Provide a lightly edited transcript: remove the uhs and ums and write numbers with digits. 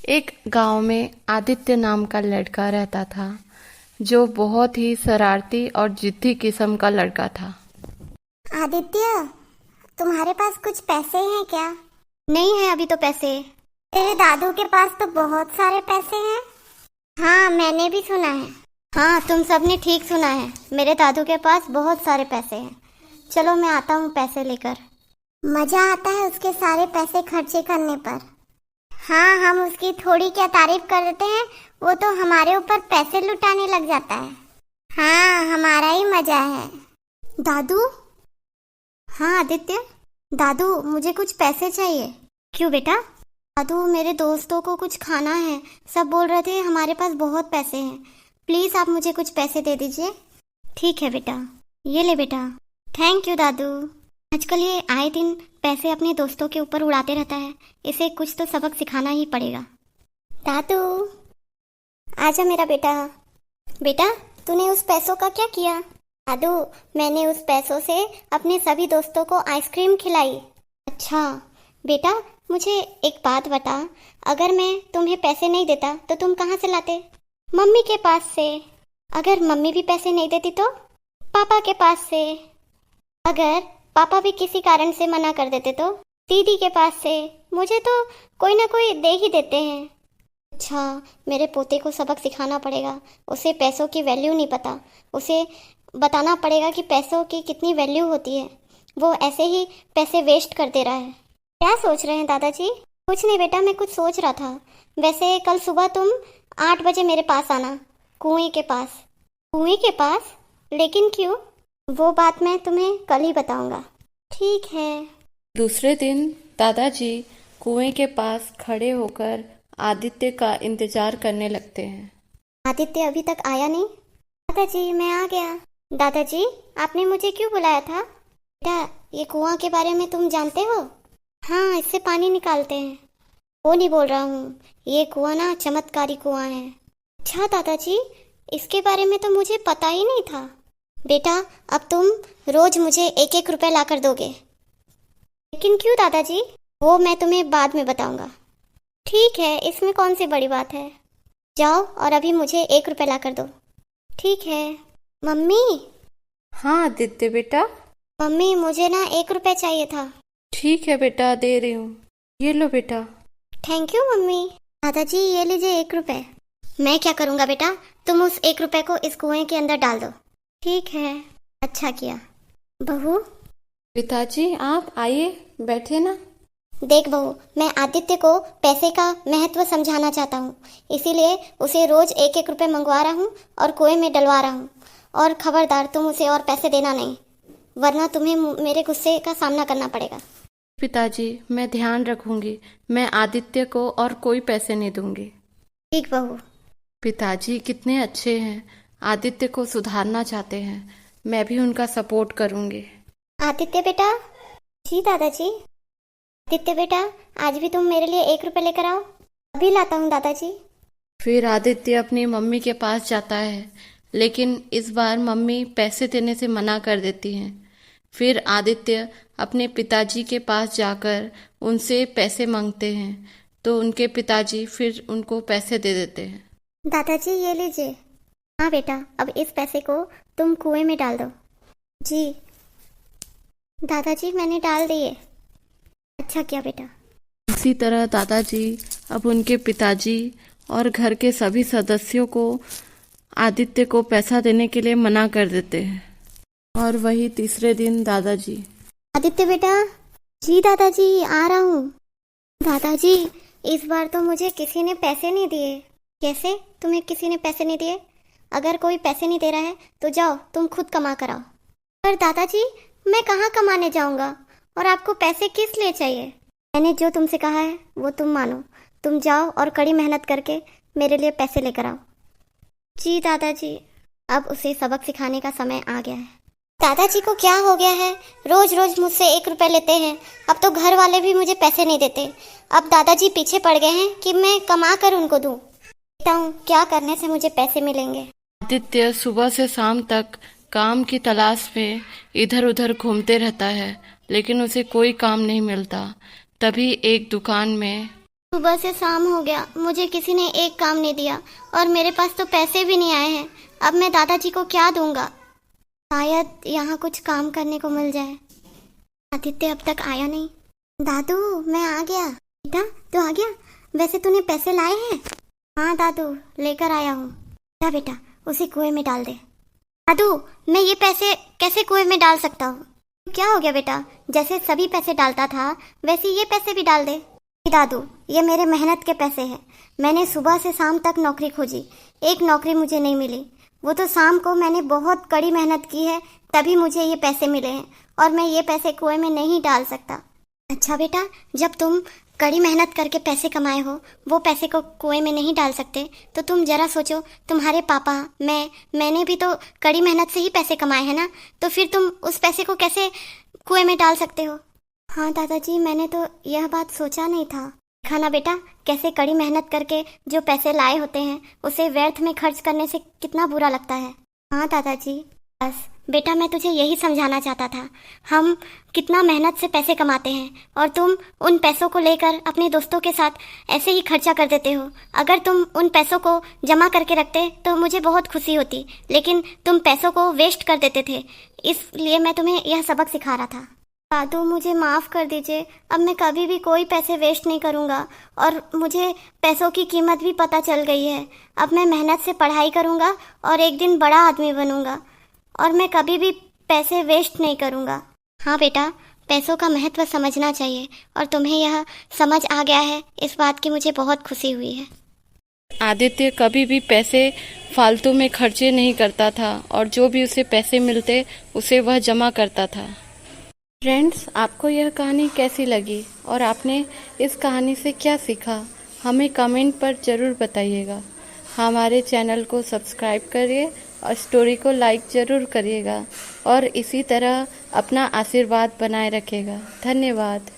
एक गांव में आदित्य नाम का लड़का रहता था जो बहुत ही शरारती और जिद्दी किस्म का लड़का था। आदित्य, तुम्हारे पास कुछ पैसे हैं क्या? नहीं है अभी तो पैसे। तेरे दादू के पास तो बहुत सारे पैसे हैं। हाँ, मैंने भी सुना है। हाँ, तुम सबने ठीक सुना है, मेरे दादू के पास बहुत सारे पैसे हैं। चलो मैं आता हूँ पैसे लेकर। मजा आता है उसके सारे पैसे खर्चे करने पर। हाँ, हम उसकी थोड़ी क्या तारीफ कर देते हैं, वो तो हमारे ऊपर पैसे लुटाने लग जाता है। हाँ, हमारा ही मजा है। दादू? हाँ आदित्य, दादू मुझे कुछ पैसे चाहिए। क्यों बेटा? दादू मेरे दोस्तों को कुछ खाना है, सब बोल रहे थे हमारे पास बहुत पैसे हैं, प्लीज आप मुझे कुछ पैसे दे दीजिए। ठीक है बेटा, ये ले बेटा। थैंक यू दादू। आजकल ये आए दिन पैसे अपने दोस्तों के ऊपर उड़ाते रहता है, इसे कुछ तो सबक सिखाना ही पड़ेगा। दादू, आजा मेरा बेटा। बेटा तूने उस पैसों का क्या किया? दादू, मैंने उस पैसों से अपने सभी दोस्तों को आइसक्रीम खिलाई। अच्छा बेटा, मुझे एक बात बता, अगर मैं तुम्हें पैसे नहीं देता तो तुम कहाँ से लाते? मम्मी के पास से। अगर मम्मी भी पैसे नहीं देती तो? पापा के पास से। अगर पापा भी किसी कारण से मना कर देते तो? दीदी के पास से। मुझे तो कोई ना कोई दे ही देते हैं। अच्छा, मेरे पोते को सबक सिखाना पड़ेगा, उसे पैसों की वैल्यू नहीं पता, उसे बताना पड़ेगा कि पैसों की कितनी वैल्यू होती है। वो ऐसे ही पैसे वेस्ट कर दे रहा है। क्या सोच रहे हैं दादाजी? कुछ नहीं बेटा, मैं कुछ सोच रहा था। वैसे कल सुबह तुम 8 बजे मेरे पास आना, कुएं के पास। कुएं के पास? लेकिन क्यों? वो बात मैं तुम्हें कल ही बताऊंगा। ठीक है। दूसरे दिन दादाजी कुएं के पास खड़े होकर आदित्य का इंतजार करने लगते हैं। आदित्य अभी तक आया नहीं। दादाजी, मैं आ गया। दादाजी, आपने मुझे क्यों बुलाया था? बेटा, ये कुआं के बारे में तुम जानते हो? हाँ, इससे पानी निकालते हैं। वो नहीं बोल रहा हूँ, ये कुआं ना चमत्कारी कुआं है। अच्छा दादाजी, इसके बारे में तो मुझे पता ही नहीं था। बेटा, अब तुम रोज मुझे 1-1 रुपए ला कर दोगे। लेकिन क्यों दादाजी? वो मैं तुम्हें बाद में बताऊंगा। ठीक है, इसमें कौन सी बड़ी बात है। जाओ और अभी मुझे 1 रुपए ला कर दो। ठीक है। मम्मी। हाँ आदित्य बेटा। मम्मी, मुझे ना 1 रुपए चाहिए था। ठीक है बेटा, दे रही हूँ, ये लो बेटा। Thank you mummy. दादाजी ये लीजिए 1 रुपए। मैं क्या करूँगा बेटा, तुम उस 1 रुपए को इस कुएं के अंदर डाल दो। ठीक है। अच्छा किया। बहू। पिताजी आप आइए, बैठे ना। देख बहू, मैं आदित्य को पैसे का महत्व समझाना चाहता हूँ, इसीलिए उसे रोज 1-1 रुपए मंगवा रहा हूँ और कुएं में डलवा रहा हूँ। और खबरदार तुम उसे और पैसे देना नहीं, वरना तुम्हें मेरे गुस्से का सामना करना पड़ेगा। पिताजी मैं ध्यान रखूंगी, मैं आदित्य को और कोई पैसे नहीं दूंगी। ठीक बहू। पिताजी कितने अच्छे हैं, आदित्य को सुधारना चाहते हैं, मैं भी उनका सपोर्ट करूंगी। आदित्य बेटा। जी दादाजी। आदित्य बेटा, आज भी तुम मेरे लिए 1 रुपए लेकर आओ। अभी लाता हूँ दादाजी। फिर आदित्य अपनी मम्मी के पास जाता है, लेकिन इस बार मम्मी पैसे देने से मना कर देती हैं। फिर आदित्य अपने पिताजी के पास जाकर उनसे पैसे मांगते हैं, तो उनके पिताजी फिर उनको पैसे दे देते हैं। दादाजी ये लीजिए। हाँ बेटा, अब इस पैसे को तुम कुएं में डाल दो। जी दादाजी, मैंने डाल दिए। अच्छा किया बेटा। इसी तरह दादाजी अब उनके पिताजी और घर के सभी सदस्यों को आदित्य को पैसा देने के लिए मना कर देते हैं। और वही तीसरे दिन दादाजी। आदित्य बेटा। जी दादाजी, आ रहा हूँ। दादाजी, इस बार तो मुझे किसी ने पैसे नहीं दिए। कैसे तुम्हें किसी ने पैसे नहीं दिए? अगर कोई पैसे नहीं दे रहा है तो जाओ तुम खुद कमा कर आओ। पर दादाजी, मैं कहाँ कमाने जाऊँगा, और आपको पैसे किस लिए चाहिए? मैंने जो तुमसे कहा है वो तुम मानो, तुम जाओ और कड़ी मेहनत करके मेरे लिए पैसे लेकर आओ। जी दादाजी। अब उसे सबक सिखाने का समय आ गया है। दादाजी को क्या हो गया है, रोज रोज मुझसे 1 रुपए लेते हैं। अब तो घर वाले भी मुझे पैसे नहीं देते। अब दादाजी पीछे पड़ गए हैं कि मैं कमा कर उनको दूं। देखता हूँ क्या करने से मुझे पैसे मिलेंगे। आदित्य सुबह से शाम तक काम की तलाश में इधर उधर घूमते रहता है, लेकिन उसे कोई काम नहीं मिलता। तभी एक दुकान में सुबह से शाम हो गया, मुझे किसी ने एक काम नहीं दिया और मेरे पास तो पैसे भी नहीं आए हैं। अब मैं दादाजी को क्या दूंगा? शायद यहाँ कुछ काम करने को मिल जाए। आदित्य अब तक आया नहीं। दादू, मैं आ गया। बेटा, तू आ गया? वैसे तूने पैसे लाए हैं? हाँ दादू, लेकर आया हूँ। जा बेटा, उसे कुएं में डाल दे। दादू, मैं ये पैसे कैसे कुएं में डाल सकता हूँ? क्या हो गया बेटा? जैसे सभी पैसे डालता था वैसे ये पैसे भी डाल दे। दादू, ये मेरे मेहनत के पैसे हैं। मैंने सुबह से शाम तक नौकरी खोजी, एक नौकरी मुझे नहीं मिली। वो तो शाम को मैंने बहुत कड़ी मेहनत की है तभी मुझे ये पैसे मिले हैं और मैं ये पैसे कुएं में नहीं डाल सकता। अच्छा बेटा, जब तुम कड़ी मेहनत करके पैसे कमाए हो, वो पैसे को कुएं में नहीं डाल सकते, तो तुम जरा सोचो, तुम्हारे पापा, मैंने भी तो कड़ी मेहनत से ही पैसे कमाए हैं ना, तो फिर तुम उस पैसे को कैसे कुएं में डाल सकते हो? हाँ दादाजी, मैंने तो यह बात सोचा नहीं था। खाना बेटा, कैसे कड़ी मेहनत करके जो पैसे लाए होते हैं उसे व्यर्थ में खर्च करने से कितना बुरा लगता है। हाँ दादाजी, बस बेटा मैं तुझे यही समझाना चाहता था। हम कितना मेहनत से पैसे कमाते हैं और तुम उन पैसों को लेकर अपने दोस्तों के साथ ऐसे ही खर्चा कर देते हो। अगर तुम उन पैसों को जमा करके रखते तो मुझे बहुत खुशी होती, लेकिन तुम पैसों को वेस्ट कर देते थे, इसलिए मैं तुम्हें यह सबक सिखा रहा था। दादू, मुझे माफ़ कर दीजिए। अब मैं कभी भी कोई पैसे वेस्ट नहीं करूँगा और मुझे पैसों की कीमत भी पता चल गई है। अब मैं मेहनत से पढ़ाई करूँगा और एक दिन बड़ा आदमी बनूँगा और मैं कभी भी पैसे वेस्ट नहीं करूँगा। हाँ बेटा, पैसों का महत्व समझना चाहिए और तुम्हें यह समझ आ गया है, इस बात की मुझे बहुत खुशी हुई है। आदित्य कभी भी पैसे फालतू में खर्चे नहीं करता था और जो भी उसे पैसे मिलते उसे वह जमा करता था। फ्रेंड्स, आपको यह कहानी कैसी लगी और आपने इस कहानी से क्या सीखा, हमें कमेंट पर ज़रूर बताइएगा। हमारे चैनल को सब्सक्राइब करिए और स्टोरी को लाइक ज़रूर करिएगा और इसी तरह अपना आशीर्वाद बनाए रखिएगा। धन्यवाद।